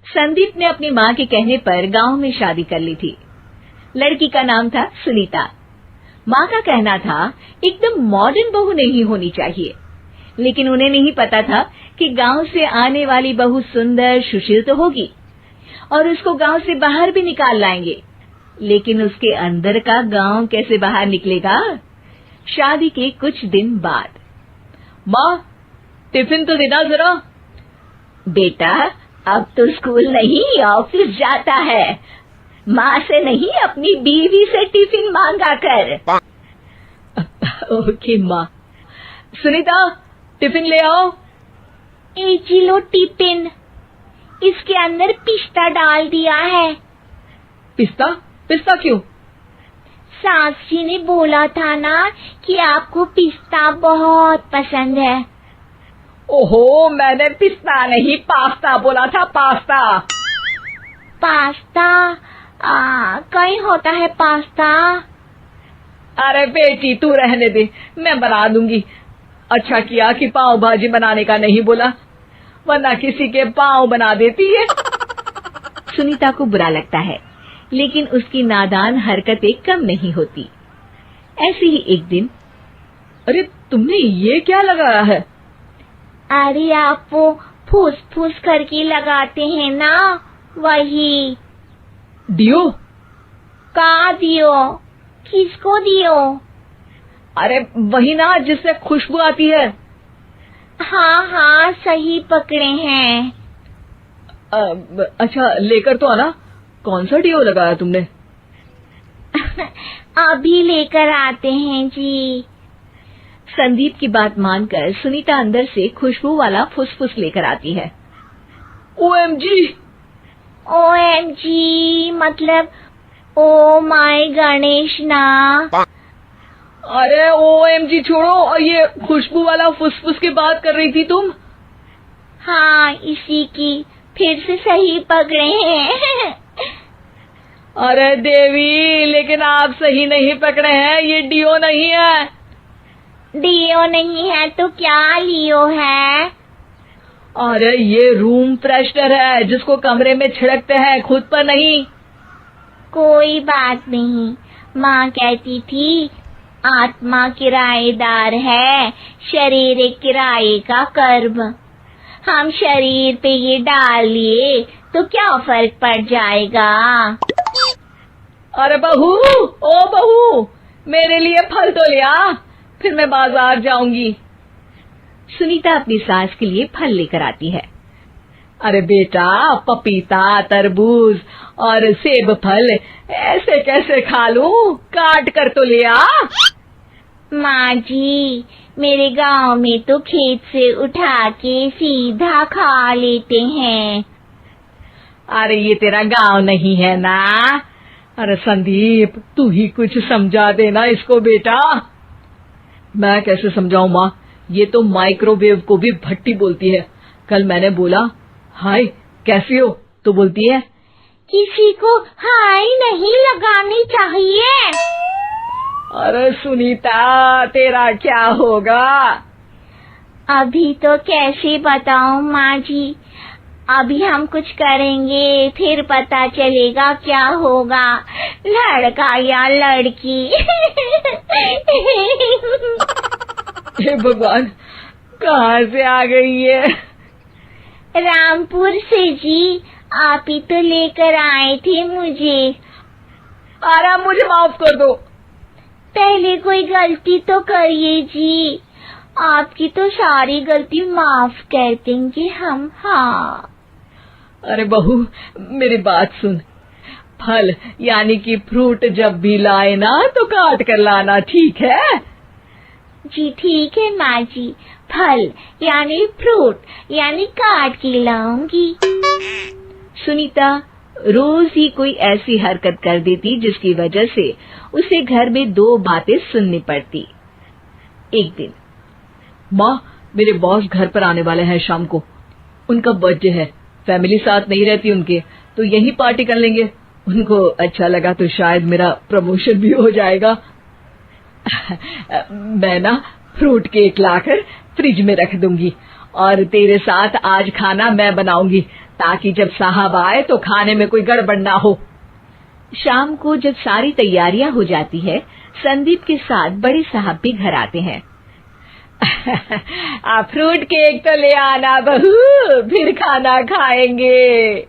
संदीप ने अपनी माँ के कहने पर गांव में शादी कर ली थी। लड़की का नाम था सुनीता। माँ का कहना था एकदम मॉडर्न बहू नहीं होनी चाहिए, लेकिन उन्हें नहीं पता था कि गांव से आने वाली बहू सुंदर सुशील तो होगी और उसको गांव से बाहर भी निकाल लाएंगे, लेकिन उसके अंदर का गांव कैसे बाहर निकलेगा। शादी के कुछ दिन बाद, माँ टिफिन तो देना जरा। बेटा अब तो स्कूल नहीं ऑफिस जाता है, माँ से नहीं अपनी बीवी से टिफिन मांगा कर। ओके माँ। सुनीता टिफिन ले आओ। जी लो टिफिन, इसके अंदर पिस्ता डाल दिया है। पिस्ता? पिस्ता क्यों? सास जी ने बोला था ना कि आपको पिस्ता बहुत पसंद है। ओहो, मैंने पिस्ता नहीं पास्ता बोला था, पास्ता। पास्ता? कहीं होता है पास्ता? अरे बेटी तू रहने दे, मैं बना दूंगी। अच्छा किया कि पाव भाजी बनाने का नहीं बोला, वरना किसी के पाव बना देती है। सुनीता को बुरा लगता है, लेकिन उसकी नादान हरकतें कम नहीं होती। ऐसे ही एक दिन, अरे तुमने ये क्या लगाया है? अरे आप वो फूस फूस करके लगाते हैं ना, वही। डियो? का दियो? किसको दियो? अरे वही ना जिससे खुशबू आती है। हाँ सही पकड़े हैं। अच्छा लेकर तो आना। कौन सा डियो लगाया तुमने? अभी लेकर आते हैं जी। संदीप की बात मानकर सुनीता अंदर से खुशबू वाला फुसफुस लेकर आती है। ओएमजी! ओएमजी मतलब ओ माय गणेश ना। अरे ओएमजी छोड़ो, और ये खुशबू वाला फुसफुस की बात कर रही थी तुम? हाँ इसी की, फिर से सही पकड़े हैं। अरे देवी, लेकिन आप सही नहीं पकड़े हैं, ये डियो नहीं है। डियो नहीं है तो क्या लियो है? अरे ये रूम फ्रेशनर है, जिसको कमरे में छिड़कते हैं, खुद पर नहीं। कोई बात नहीं, माँ कहती थी आत्मा किराएदार है, शरीर एक किराए का कर्म। हम शरीर पे ये डाल लिए तो क्या फर्क पड़ जाएगा। अरे बहू, ओ बहू, मेरे लिए फल तो ले आ, फिर मैं बाजार जाऊंगी। सुनीता अपनी सास के लिए फल लेकर आती है। अरे बेटा, पपीता, तरबूज और सेब फल ऐसे कैसे खा लूं? काट कर तो ले आ। माँ जी, मेरे गांव में तो खेत से उठा के सीधा खा लेते हैं। अरे ये तेरा गांव नहीं है ना। अरे संदीप, तू ही कुछ समझा देना इसको बेटा। मैं कैसे समझाऊं माँ, ये तो माइक्रोवेव को भी भट्टी बोलती है। कल मैंने बोला हाय कैसी हो, तो बोलती है किसी को हाय नहीं लगानी चाहिए। अरे सुनीता, तेरा क्या होगा? अभी तो कैसे बताऊं माँ जी, अभी हम कुछ करेंगे फिर पता चलेगा क्या होगा, लड़का या लड़की। हे भगवान, कहाँ से आ गई है? रामपुर से जी, आप ही तो लेकर आए थे मुझे। अरे मुझे माफ कर दो। पहले कोई गलती तो करिए जी, आपकी तो सारी गलती माफ कर देंगे हम। हाँ अरे बहू, मेरी बात सुन। फल यानी कि फ्रूट जब भी लाए ना तो काट कर लाना, ठीक है? जी ठीक है माँ जी, फल यानी फ्रूट यानी काट के लाऊंगी। सुनीता रोज ही कोई ऐसी हरकत कर देती जिसकी वजह से उसे घर में दो बातें सुननी पड़ती। एक दिन, माँ, मेरे बॉस घर पर आने वाले हैं शाम को। उनका बर्थडे है, फैमिली साथ नहीं रहती उनके, तो यही पार्टी कर लेंगे। उनको अच्छा लगा तो शायद मेरा प्रमोशन भी हो जाएगा। मैं ना फ्रूट केक लाकर फ्रिज में रख दूंगी और तेरे साथ आज खाना मैं बनाऊंगी, ताकि जब साहब आए तो खाने में कोई गड़बड़ ना हो। शाम को जब सारी तैयारियां हो जाती है, संदीप के साथ बड़े साहब भी घर आते हैं। फ्रूट केक तो ले आना बहू, फिर खाना खाएंगे।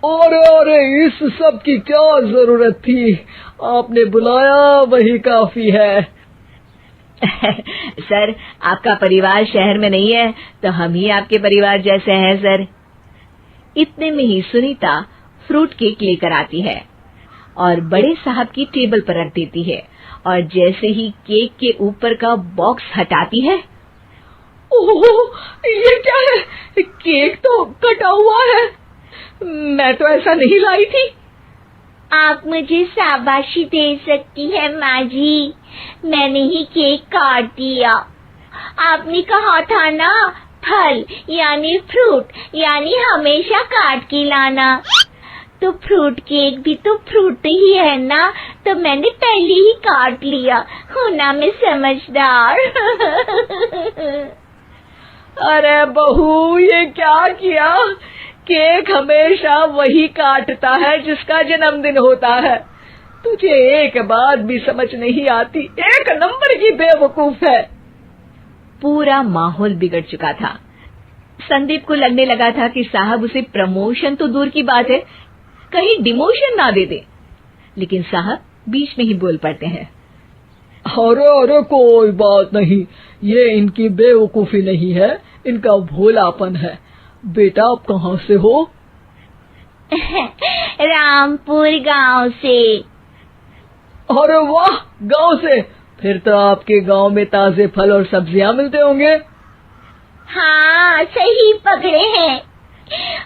अरे इस सब की क्या जरूरत थी, आपने बुलाया वही काफी है। सर, आपका परिवार शहर में नहीं है तो हम ही आपके परिवार जैसे हैं सर। इतने में ही सुनीता फ्रूट केक लेकर आती है और बड़े साहब की टेबल पर रख देती है, और जैसे ही केक के ऊपर का बॉक्स हटाती है, ओह, ये क्या है? केक तो कटा हुआ है। मैं तो ऐसा नहीं लाई थी। आप मुझे शाबाशी दे सकती है माँ जी, मैंने ही केक काट दिया। आपने कहा था ना, फल यानी फ्रूट यानी हमेशा काट के लाना, तो फ्रूट केक भी तो फ्रूट ही है ना, तो मैंने पहले ही काट लिया। हूँ ना मैं समझदार। अरे बहू, ये क्या किया? केक हमेशा वही काटता है जिसका जन्मदिन होता है। तुझे एक बात भी समझ नहीं आती, एक नंबर की बेवकूफ है। पूरा माहौल बिगड़ चुका था। संदीप को लगने लगा था कि साहब उसे प्रमोशन तो दूर की बात है, कहीं डिमोशन ना दे दे, लेकिन साहब बीच में ही बोल पड़ते हैं। अरे कोई बात नहीं, ये इनकी बेवकूफी नहीं है, इनका भोलापन है। बेटा आप कहाँ से हो? रामपुर गांव से। अरे वाह, गांव से? फिर तो आपके गांव में ताजे फल और सब्जियां मिलते होंगे। हाँ, सही पकड़े हैं।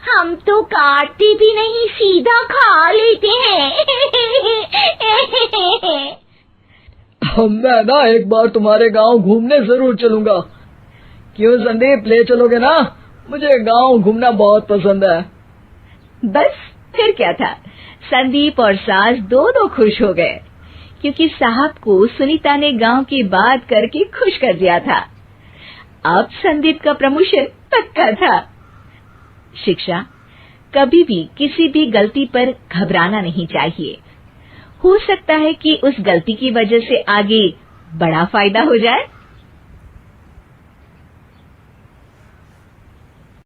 हम तो काटते भी नहीं, सीधा खा लेते हैं। मैं ना एक बार तुम्हारे गांव घूमने जरूर चलूंगा। क्यों संदीप, ले चलोगे ना? मुझे गांव घूमना बहुत पसंद है। बस फिर क्या था, संदीप और सास दोनों खुश हो गए, क्योंकि साहब को सुनीता ने गांव की बात करके खुश कर दिया था। अब संदीप का प्रमोशन पक्का था। शिक्षा, कभी भी किसी भी गलती पर घबराना नहीं चाहिए। हो सकता है कि उस गलती की वजह से आगे बड़ा फायदा हो जाए।